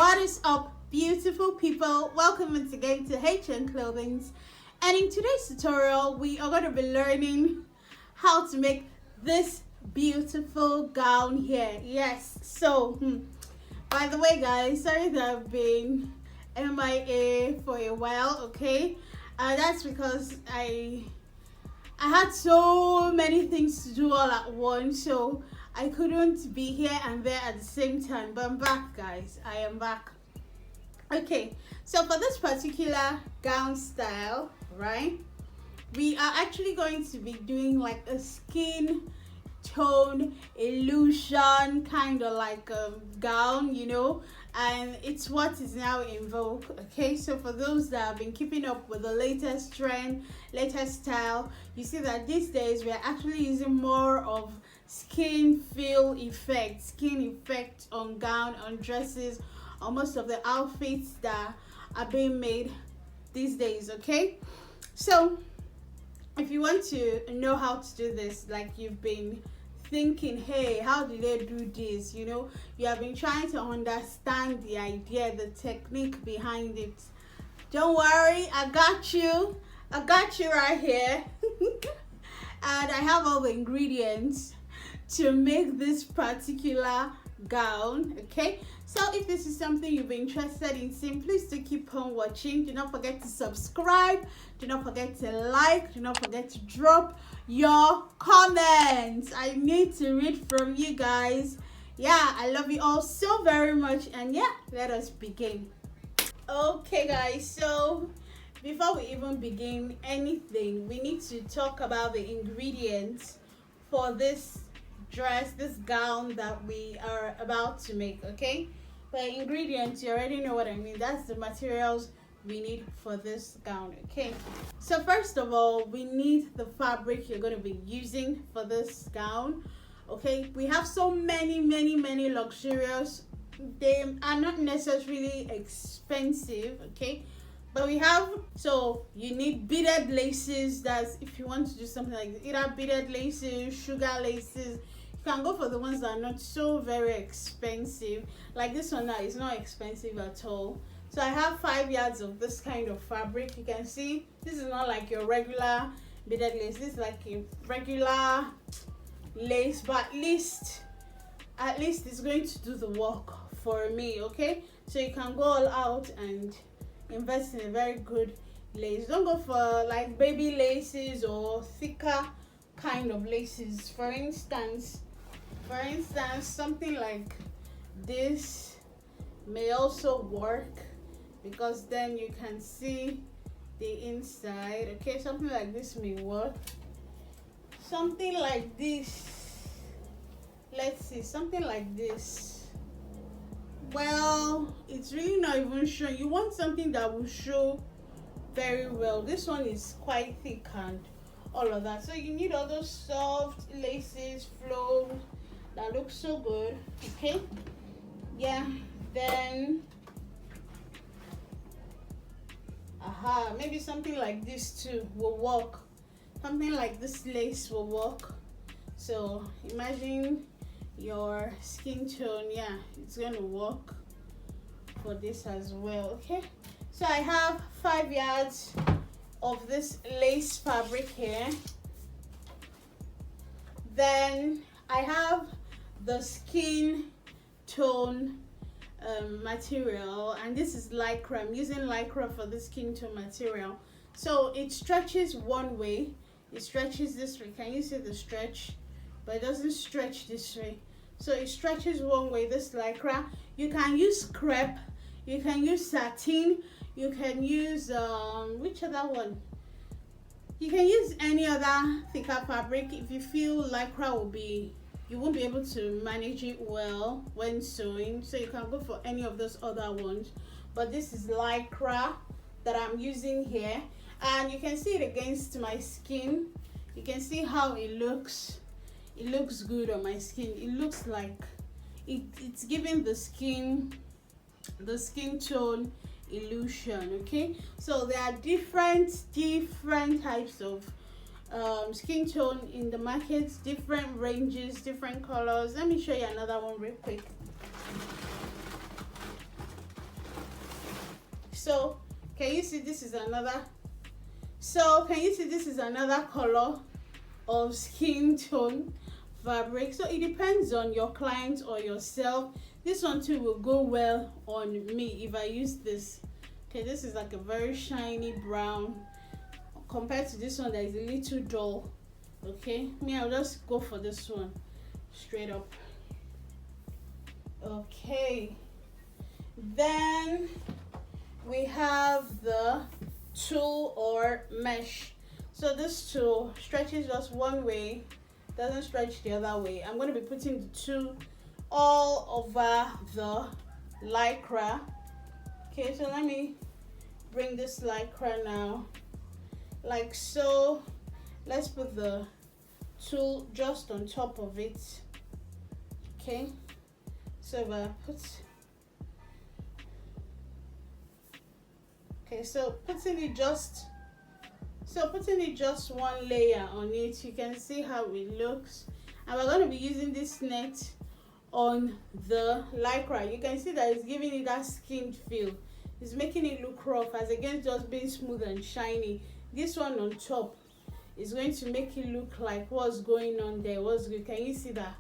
What is up, beautiful people? Welcome once again to hnclothings, and in today's tutorial we are going to be learning how to make this beautiful gown here. Yes, so by the way guys, sorry that I've been MIA for a while, okay? That's because I had so many things to do all at once, so I couldn't be here and there at the same time. But I'm back, guys. I am back. Okay, so for this particular gown style, right, we are actually going to be doing like a skin tone illusion kind of like a gown, you know, and it's what is now in vogue. Okay, so for those that have been keeping up with the latest trend, latest style, you see that these days we're actually using more of skin effect on gown, on dresses, on most of the outfits that are being made these days. Okay, so if you want to know how to do this, like you've been thinking, hey, how do they do this, you know, you have been trying to understand the idea, the technique behind it, don't worry, I got you right here. And I have all the ingredients to make this particular gown. Okay, so if this is something you've been interested in seeing, please do keep on watching. Do not forget to subscribe, do not forget to like, do not forget to drop your comments. I need to read from you guys. Yeah, I love you all so very much, and yeah, let us begin. Okay guys, so before we even begin anything, we need to talk about the ingredients for this dress, this gown that we are about to make. Okay, by ingredients, you already know what I mean. That's the materials we need for this gown. Okay, so first of all, we need the fabric you're going to be using for this gown. Okay, we have so many luxurious, they are not necessarily expensive, okay, but we have, so you need beaded laces. That's if you want to do something like this, either beaded laces, sugar laces. You can go for the ones that are not so very expensive, like this one now is not expensive at all. So I have 5 yards of this kind of fabric. You can see this is not like your regular beaded lace, this is like a regular lace, but at least it's going to do the work for me. Okay, so you can go all out and invest in a very good lace. Don't go for like baby laces or thicker kind of laces. For instance, something like this may also work, because then you can see the inside. Okay, something like this may work. Something like this, let's see, something like this, well, it's really not even showing. You want something that will show very well. This one is quite thick and all of that, so you need all those soft laces, flow that look so good. Okay, yeah, then maybe something like this too will work. Something like this lace will work. So imagine your skin tone, yeah, it's gonna work for this as well. Okay, so I have 5 yards of this lace fabric here. Then I have the skin tone material, and this is lycra. I'm using lycra for the skin tone material. So it stretches one way, it stretches this way. Can you see the stretch? But it doesn't stretch this way. So it stretches one way, this lycra. You can use crepe, you can use satin, you can use which other one? You can use any other thicker fabric. If you feel lycra will be, you won't be able to manage it well when sewing, so you can go for any of those other ones. But this is lycra that I'm using here, and you can see it against my skin. You can see how it looks. It looks good on my skin. It looks like it's giving the skin tone illusion. Okay, so there are different types of skin tone in the market, different ranges, different colors. Let me show you another one real quick. So can you see this is another, so can you see this is another color of skin tone fabric? So it depends on your client or yourself. This one too will go well on me if I use this. Okay, this is like a very shiny brown compared to this one that is a little dull. Okay, me, I'll just go for this one straight up. Okay, then we have the tulle or mesh. So this tulle stretches just one way, doesn't stretch the other way. I'm going to be putting the tulle all over the lycra. Okay, so let me bring this lycra now, like so. Let's put the tulle just on top of it. Okay, so if I put, okay, so putting it just one layer on it, you can see how it looks. And we're going to be using this net on the lycra. You can see that it's giving it that skinned feel. It's making it look rough as against just being smooth and shiny. This one on top is going to make it look like what's going on there. What's good? Can you see that?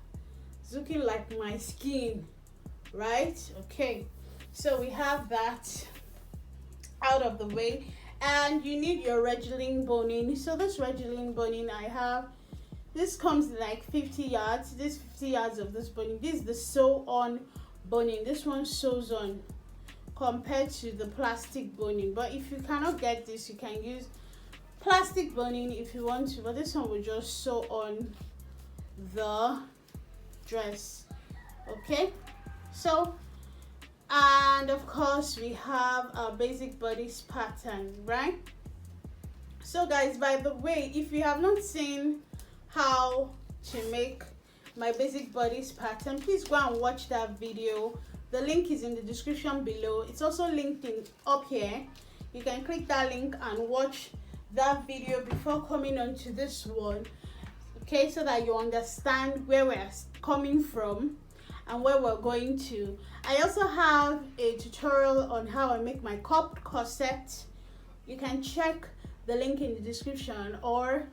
It's looking like my skin, right? Okay, so we have that out of the way, and you need your regling boning. So this regling boning I have, this comes like 50 yards. This 50 yards of this boning. This is the sew on boning. This one sews on compared to the plastic boning. But if you cannot get this, you can use plastic boning if you want to, but this one will just sew on the dress. Okay, so, and of course we have our basic bodice pattern, right? So guys, by the way, if you have not seen how to make my basic bodice pattern, please go and watch that video. The link is in the description below. It's also linked in up here. You can click that link and watch that video before coming on to this one, okay, so that you understand where we're coming from and where we're going to. I also have a tutorial on how I make my cup corset. You can check the link in the description, or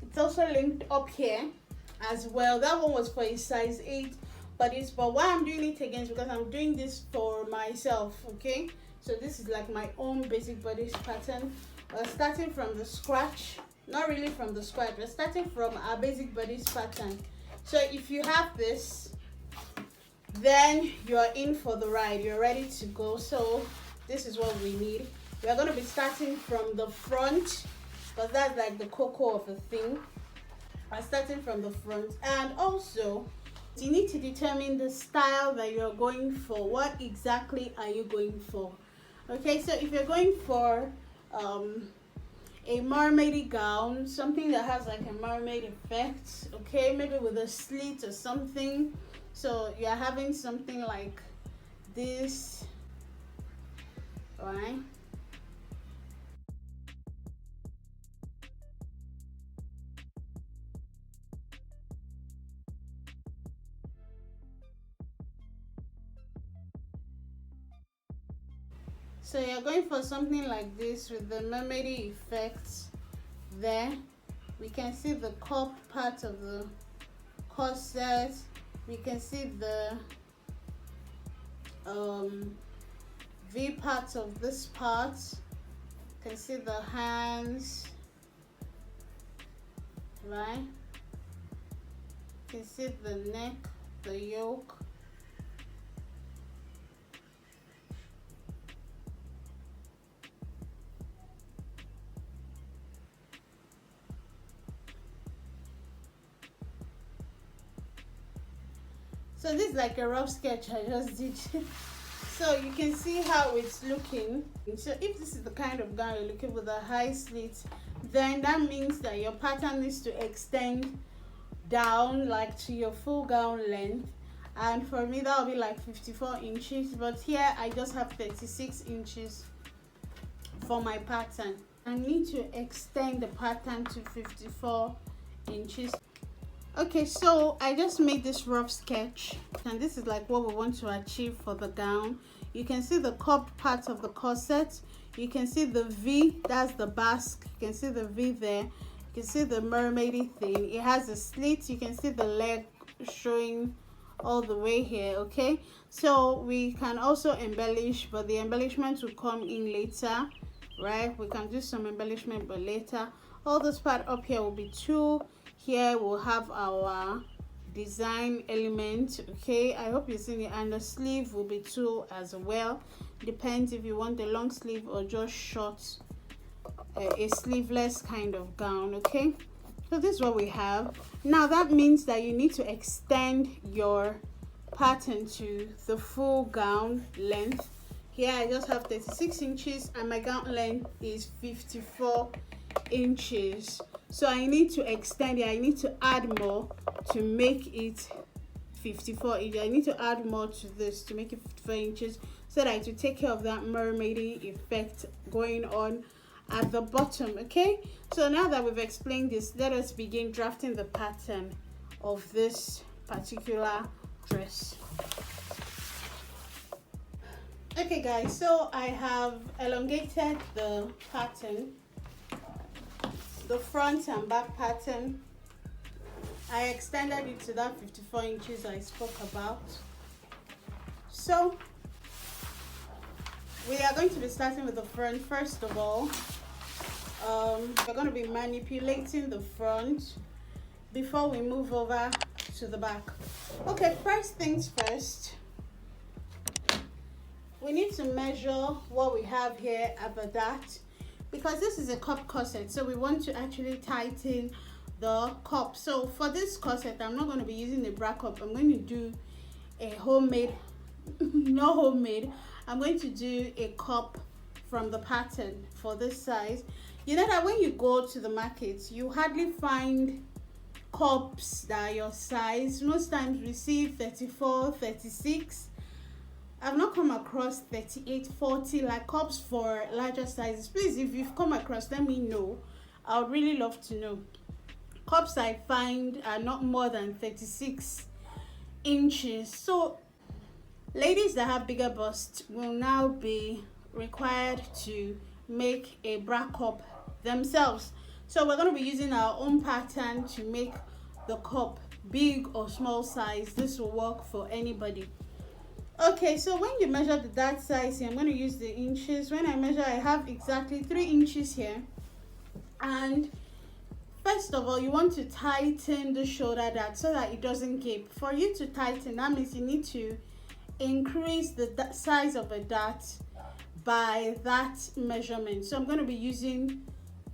it's also linked up here as well. That one was for a size 8, but why I'm doing it again is because I'm doing this for myself. Okay, so this is like my own basic bodice pattern. We're starting from the scratch, not really from the scratch, we're starting from our basic bodice pattern. So if you have this, then you're in for the ride, you're ready to go. So this is what we need. We're going to be starting from the front, because that's like the cocoa of the thing. We're starting from the front, and also you need to determine the style that you're going for. What exactly are you going for? Okay, so if you're going for a mermaidy gown, something that has like a mermaid effect, okay, maybe with a slit or something, so you're having something like this, right? So you're going for something like this with the mermaidy effect there. We can see the cup part of the corset. We can see the V part of this part. You can see the hands, right? You can see the neck, the yoke. So this is like a rough sketch I just did. So you can see how it's looking. So if this is the kind of gown you're looking with a high slit, then that means that your pattern needs to extend down like to your full gown length. And for me that will be like 54 inches, but here I just have 36 inches for my pattern. I need to extend the pattern to 54 inches. Okay, so I just made this rough sketch, and this is like what we want to achieve for the gown. You can see the cup part of the corset. You can see the V, that's the Basque. You can see the V there. You can see the mermaidy thing. It has a slit. You can see the leg showing all the way here. Okay, so we can also embellish, but the embellishment will come in later, right? We can do some embellishment, but later. All this part up here will be 2. Here we'll have our design element. Okay, I hope you've seen it. And the sleeve will be 2 as well. Depends if you want a long sleeve or just short, a sleeveless kind of gown. Okay, so this is what we have. Now that means that you need to extend your pattern to the full gown length. Here I just have 36 inches and my gown length is 54 inches. So I need to extend it. I need to add more to make it 54 inches. I need to add more to this to make it 54 inches, so that it will take care of that mermaidy effect going on at the bottom. Okay, so now that we've explained this, let us begin drafting the pattern of this particular dress. Okay guys, so I have elongated the pattern, the front and back pattern. I extended it to that 54 inches I spoke about. So we are going to be starting with the front. First of all, we're going to be manipulating the front before we move over to the back. Okay, first things first, we need to measure what we have here at the dart, because this is a cup corset, so we want to actually tighten the cup. So for this corset, I'm not going to be using a bra cup. I'm going to do a homemade not homemade, I'm going to do a cup from the pattern for this size. You know that when you go to the market, you hardly find cups that are your size. Most times we see 34, 36. I've not come across 38, 40, like cups for larger sizes. Please, if you've come across, let me know. I would really love to know. Cups I find are not more than 36 inches. So ladies that have bigger busts will now be required to make a bra cup themselves. So we're going to be using our own pattern to make the cup, big or small size. This will work for anybody. Okay, so when you measure the dart size here, I'm going to use the inches. When I measure, I have exactly 3 inches here. And first of all, you want to tighten the shoulder dart so that it doesn't gape. For you to tighten, that means you need to increase the size of a dart by that measurement. So I'm going to be using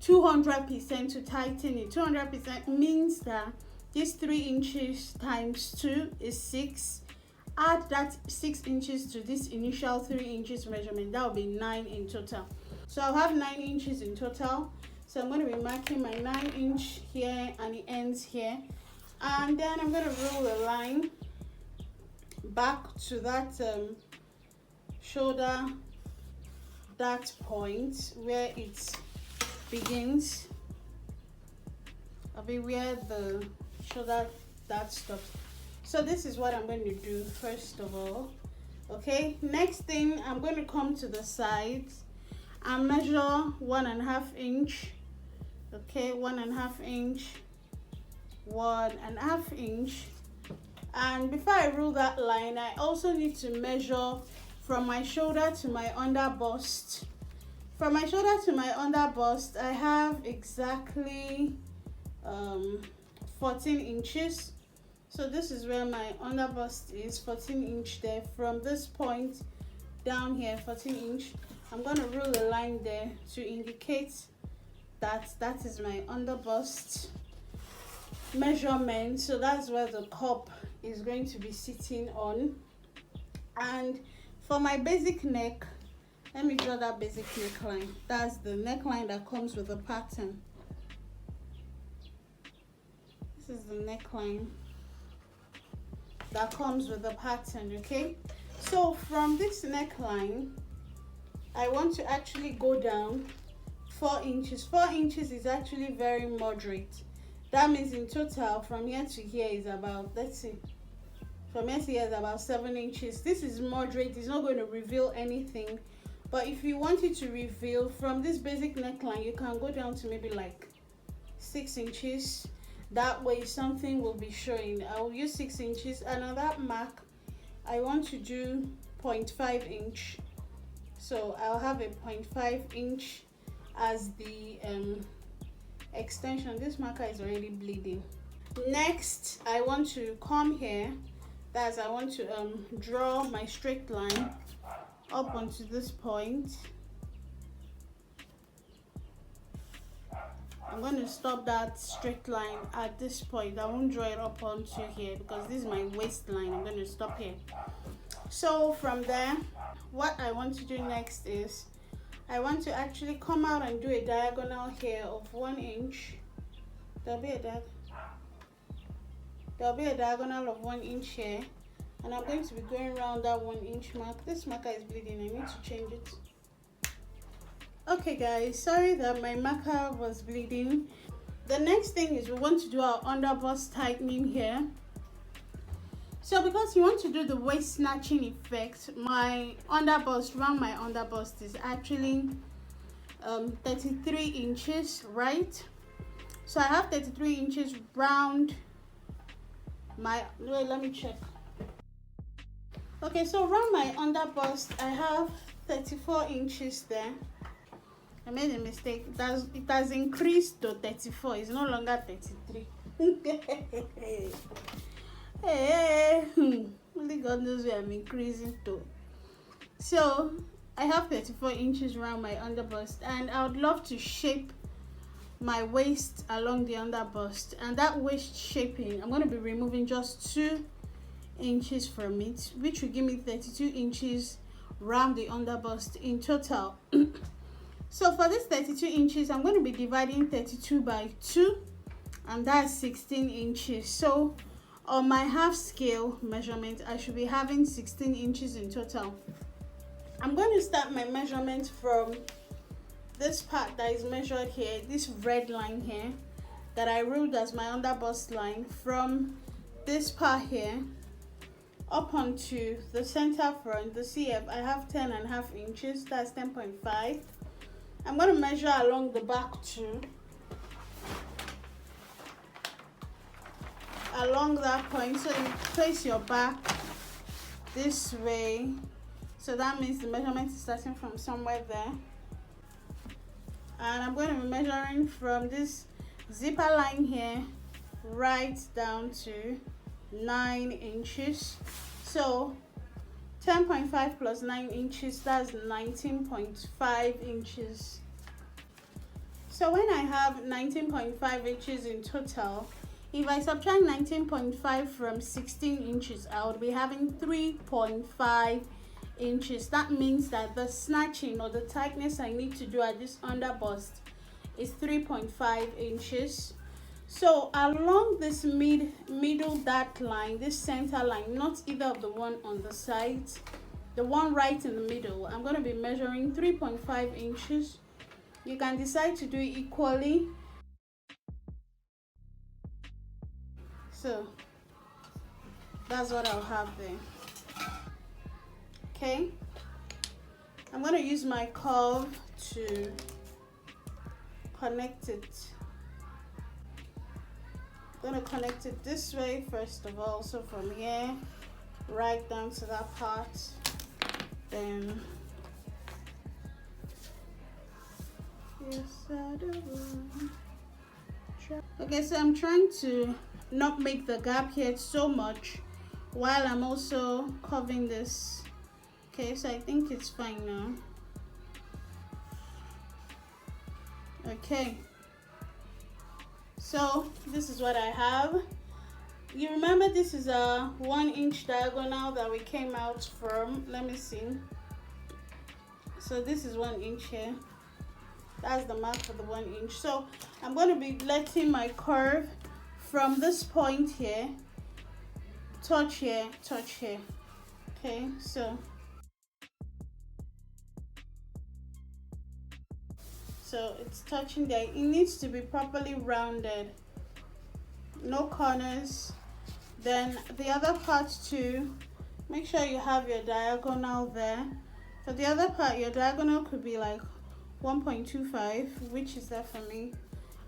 200% to tighten it. 200% means that this 3 inches times 2 is 6. Add that 6 inches to this initial 3 inches measurement. That will be 9 in total. So I'll have 9 inches in total. So I'm going to be marking my 9 inch here and it ends here. And then I'm going to rule a line back to that shoulder dart point where it begins. I'll be where the shoulder dart stops. So this is what I'm going to do first of all. Okay, next thing, I'm going to come to the sides and measure 1.5 inch. Okay, 1.5 inch, 1.5 inch. And before I rule that line, I also need to measure from my shoulder to my under bust. From my shoulder to my under bust, I have exactly 14 inches. So this is where my under bust is, 14 inch there. From this point down here, 14 inch. I'm going to rule a line there to indicate that that is my under bust measurement. So that's where the cup is going to be sitting on. And for my basic neck, let me draw that basic neckline. That's the neckline that comes with the pattern. This is the neckline that comes with the pattern. Okay, so from this neckline, I want to actually go down 4 inches. 4 inches is actually very moderate. That means in total from here to here is about, let's see, from here to here is about 7 inches. This is moderate, it's not going to reveal anything. But if you want it to reveal from this basic neckline, you can go down to maybe like 6 inches. That way something will be showing. I will use 6 inches, and on that mark I want to do 0.5 inch. So I'll have a 0.5 inch as the extension. This marker is already bleeding. Next, I want to come here. That's, I want to draw my straight line up onto this point. I'm going to stop that straight line at this point. I won't draw it up onto here because this is my waistline. I'm going to stop here. So from there, what I want to do next is I want to actually come out and do a diagonal here of 1 inch. There'll be a diagonal of 1 inch here, and I'm going to be going around that 1 inch mark. This marker is bleeding, I need to change it. Okay guys, sorry that my marker was bleeding. The next thing is we want to do our underbust tightening here. So because you want to do the waist snatching effect, my underbust, round my underbust is actually 33 inches, right? So I have 33 inches round my, wait, let me check. Okay, so around my underbust I have 34 inches there. I made a mistake. It has increased to 34. It's no longer 33. Hey, only God knows where I'm increasing to. So I have 34 inches around my underbust, and I would love to shape my waist along the underbust. And that waist shaping, I'm going to be removing just 2 inches from it, which will give me 32 inches around the underbust in total. So for this 32 inches, I'm going to be dividing 32 by 2, and that's 16 inches. So on my half scale measurement, I should be having 16 inches in total. I'm going to start my measurement from this part that is measured here, this red line here that I ruled as my underbust line, from this part here up onto the center front, the CF. I have 10.5 inches, that's 10.5. I'm going to measure along the back too, along that point. So you place your back this way, so that means the measurement is starting from somewhere there. And I'm going to be measuring from this zipper line here right down to 9 inches. So 10.5 plus 9 inches, that's 19.5 inches. So when I have 19.5 inches in total, if I subtract 19.5 from 16 inches, I would be having 3.5 inches. That means that the snatching or the tightness I need to do at this underbust is 3.5 inches. So along this middle dark line, this center line, not either of the one on the sides, the one right in the middle, I'm going to be measuring 3.5 inches. You can decide to do it equally. So that's what I'll have there. Okay, I'm going to use my curve to connect it. I'm going to connect it this way first of all, so from here right down to that part. Then okay, so I'm trying to not make the gap here so much while I'm also covering this. Okay, so I think it's fine now. Okay, so this is what I have. You remember this is a 1 inch diagonal that we came out from. Let me see. So this is 1 inch here. That's the mark for the 1 inch. So I'm going to be letting my curve from this point here touch here, touch here. Okay, so it's touching there. It needs to be properly rounded, no corners, Then the other part too, make sure you have your diagonal there. For the other part, your diagonal could be like 1.25, which is there for me,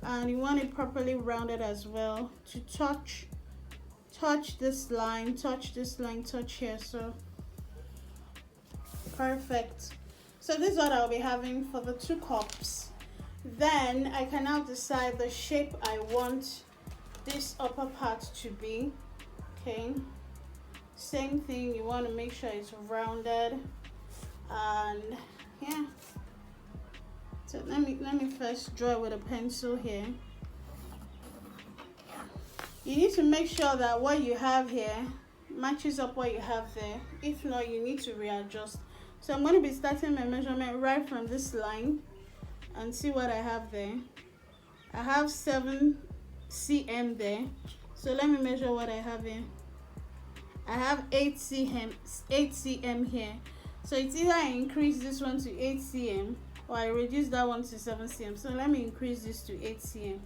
and you want it properly rounded as well to touch this line, touch this line, touch here. So perfect. So this is what I'll be having for the 2 cups. Then I can now decide the shape I want this upper part to be. Okay, same thing, you want to make sure it's rounded. And yeah, so let me first draw with a pencil here. You need to make sure that what you have here matches up what you have there. If not, you need to readjust. So I'm going to be starting my measurement right from this line and see what I have there. I have 7 cm there, so let me measure what I have here. I have 8 cm here. So it's either I increase this one to 8 cm or I reduce that one to 7 cm. So let me increase this to 8 cm.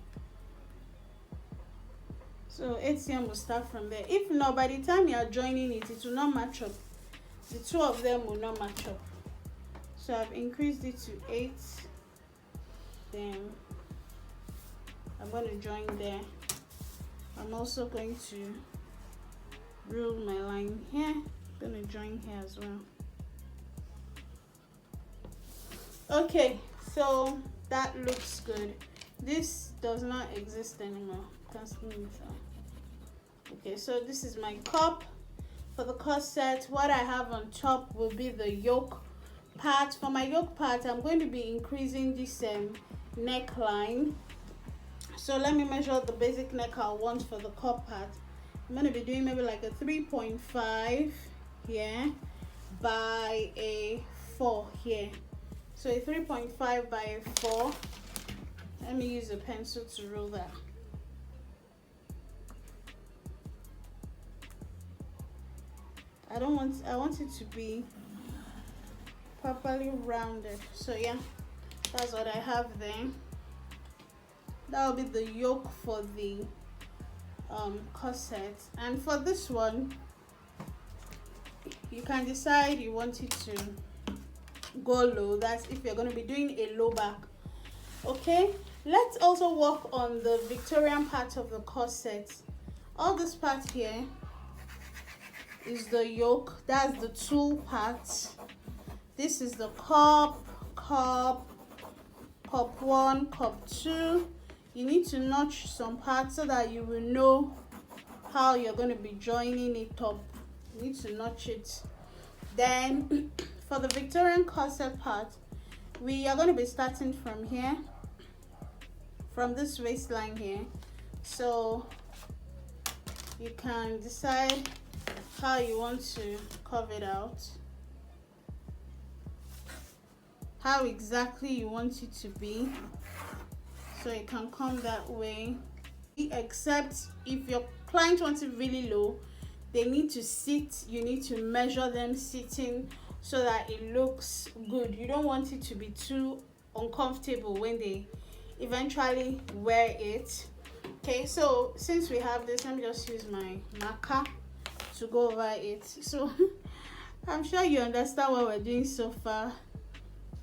So 8 cm will start from there. If not, by the time you are joining it, it will not match up. The 2 of them will not match up. So I've increased it to 8. Then I'm going to join there. I'm also going to rule my line here. I'm going to join here as well. Okay, so that looks good. This does not exist anymore. Okay, so this is my cup. For the corset, what I have on top will be the yoke part. For my yoke part, I'm going to be increasing this neckline. So let me measure the basic neck I want for the cup part. I'm going to be doing maybe like a 3.5 here by a 4 here. So a 3.5 by a 4. Let me use a pencil to rule that. I want it to be properly rounded. So yeah, that's what I have there. That will be the yoke for the corset. And for this one, you can decide you want it to go low. That's if you're going to be doing a low back. Okay, let's also work on the Victorian part of the corset. All this part here is the yoke. That's the tulle part. This is the cup 1, cup 2. You need to notch some parts so that you will know how you're going to be joining it up. You need to notch it. Then for the Victorian corset part, we are going to be starting from here, from this waistline here. So you can decide how you want to curve it out, how exactly you want it to be, so it can come that way. Except if your client wants it really low, they need to sit. You need to measure them sitting so that it looks good. You don't want it to be too uncomfortable when they eventually wear it. Okay, so since we have this, let me just use my marker to go over it. So I'm sure you understand what we're doing so far,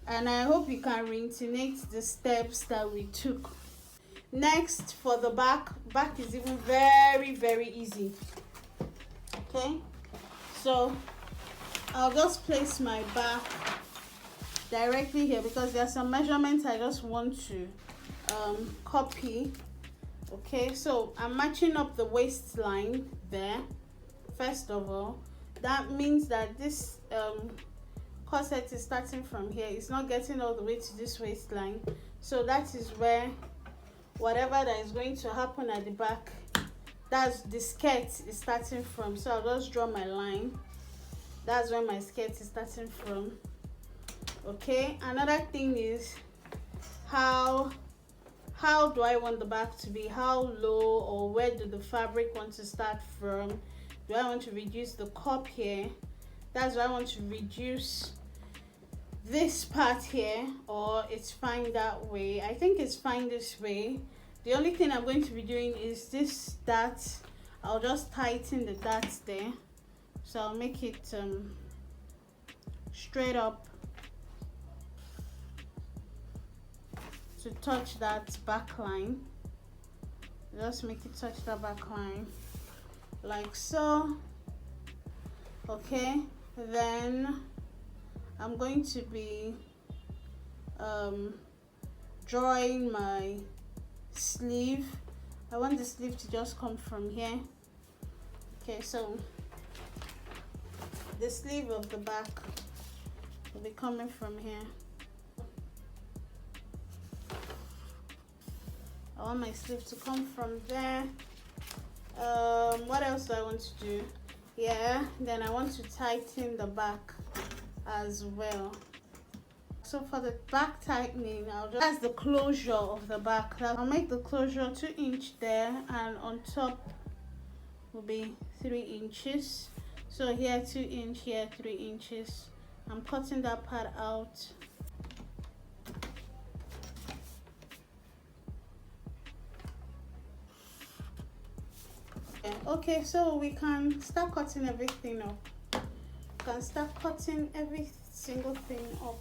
and I hope you can reintonate the steps that we took. Next, for the back is even very easy. Okay, so I'll just place my back directly here because there are some measurements I just want to copy. Okay, so I'm matching up the waistline there. First of all, that means that this corset is starting from here. It's not getting all the way to this waistline. So that is where whatever that is going to happen at the back, that's the skirt is starting from. So I'll just draw my line. That's where my skirt is starting from. Okay, another thing is how do I want the back to be? How low, or where do the fabric want to start from? Do I want to reduce the cup here? That's why I want to reduce this part here, or it's fine that way. I think it's fine this way. The only thing I'm going to be doing is that I'll just tighten the darts there. So I'll make it straight up to touch that back line. Just make it touch that back line like so. Okay, then I'm going to be drawing my sleeve. I want the sleeve to just come from here. Okay, so the sleeve of the back will be coming from here. I want my sleeve to come from there. What else do I want to do? Yeah, then I want to tighten the back as well. So for the back tightening, that's the closure of the back. I'll make the closure 2 inch there, and on top will be 3 inches. So here 2 inch, here 3 inches. I'm cutting that part out. Okay, so we can start cutting everything up. We can start cutting every single thing up.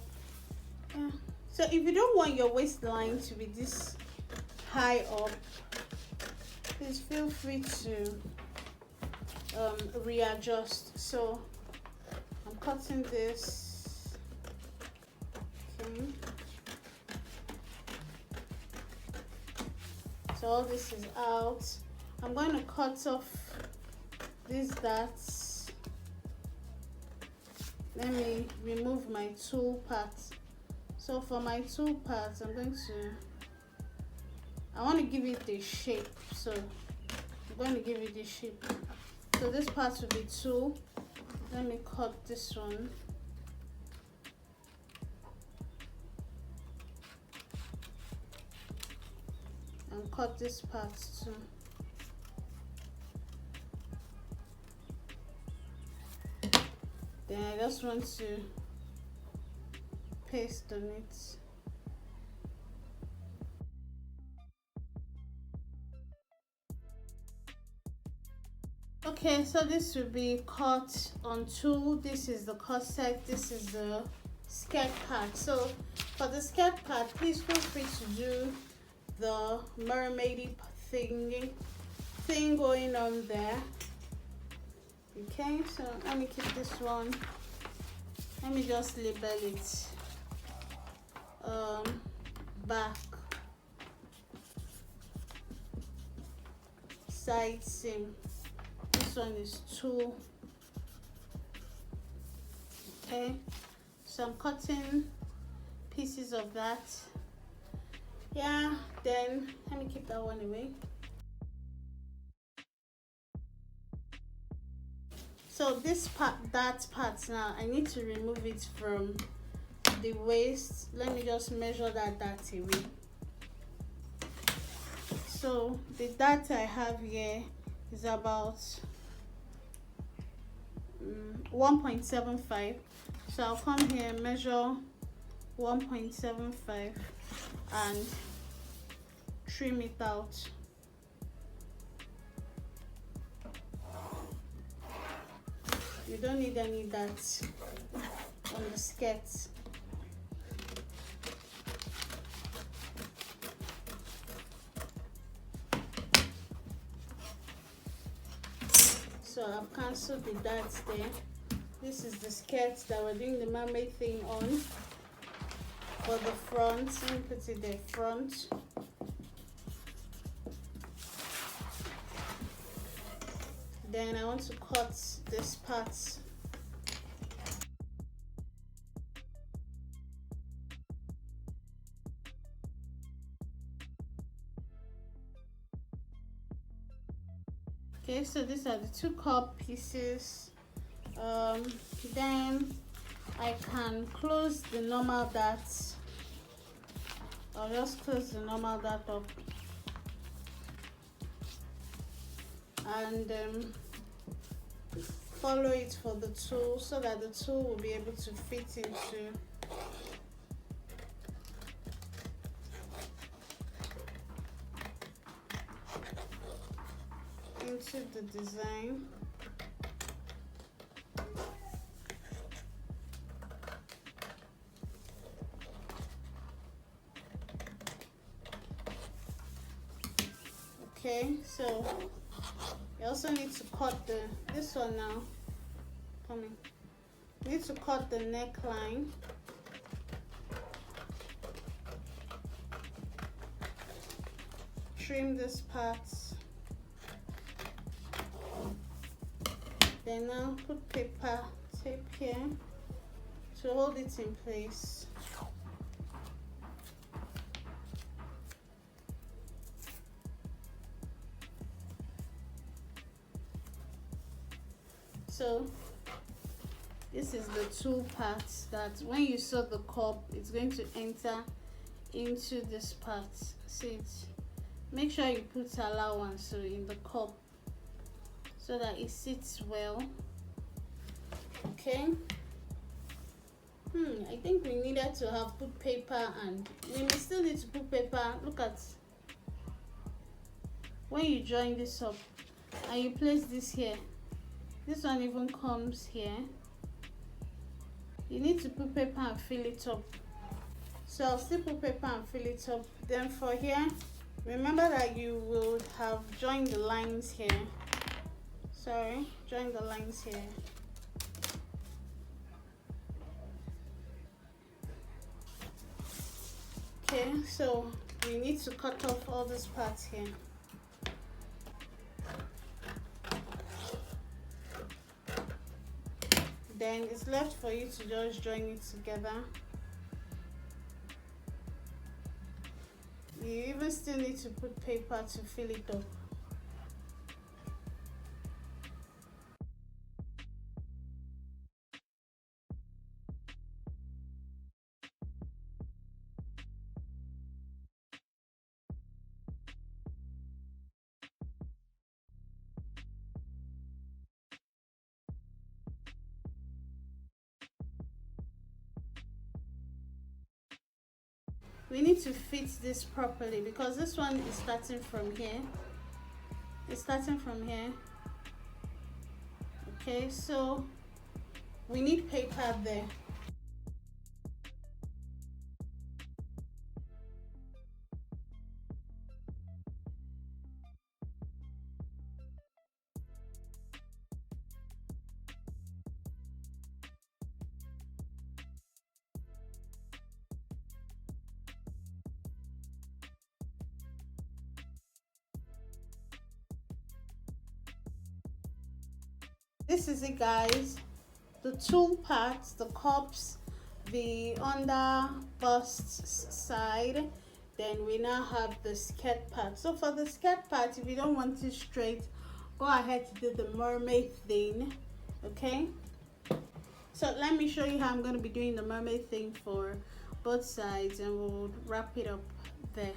Yeah. So if you don't want your waistline to be this high up, please feel free to readjust. So I'm cutting this. Okay. So all this is out. I'm going to cut off these darts. Let me remove my tool part. So for my tool parts, I want to give it a shape. So I'm going to give it a shape. So this part will be tool. Let me cut this one. And cut this part too. Then I just want to paste on it. Okay, so this will be cut on tool. This is the corset, this is the skirt part. So for the skirt part, please feel free to do the mermaidy thing going on there. Okay, so let me keep this one. Let me just label it back side seam. This one is 2. Okay, so I'm cutting pieces of that. Yeah, then let me keep that one away. So this part, that part now, I need to remove it from the waist. Let me just measure that dart away. So the dart I have here is about 1.75. So I'll come here and measure 1.75 and trim it out. You don't need any dart on the skirt. So I've cancelled the darts there. This is the skirt that we're doing the mermaid thing on. For the front, let me put it there, front. Then I want to cut this part. Okay, so these are the 2 cup pieces. Then I can close the normal darts. I'll just close the normal dart up. And follow it for the tool so that the tool will be able to fit into into the design. Okay, so you also need to cut this one now. Coming. You need to cut the neckline. Trim this part. Then now put paper tape here to hold it in place. So this is the two parts that when you sew the cup, it's going to enter into this part. See it? Make sure you put allowance in the cup so that it sits well. Okay. I think we needed to have put paper, and we may still need to put paper. Look at when you join this up and you place this here. This one even comes here. You need to put paper and fill it up. So I'll still put paper and fill it up. Then for here, remember that you will have joined the lines here. Sorry, join the lines here. Okay, so we need to cut off all these parts here. Then it's left for you to just join it together. You even still need to put paper to fill it up. We need to fit this properly because this one is starting from here. It's starting from here. Okay, so we need paper there. This is it, guys. The two parts, the cups, the under bust side, then we now have the skirt part. So for the skirt part, if you don't want it straight, go ahead to do the mermaid thing. Okay, so let me show you how I'm going to be doing the mermaid thing for both sides, and we'll wrap it up there.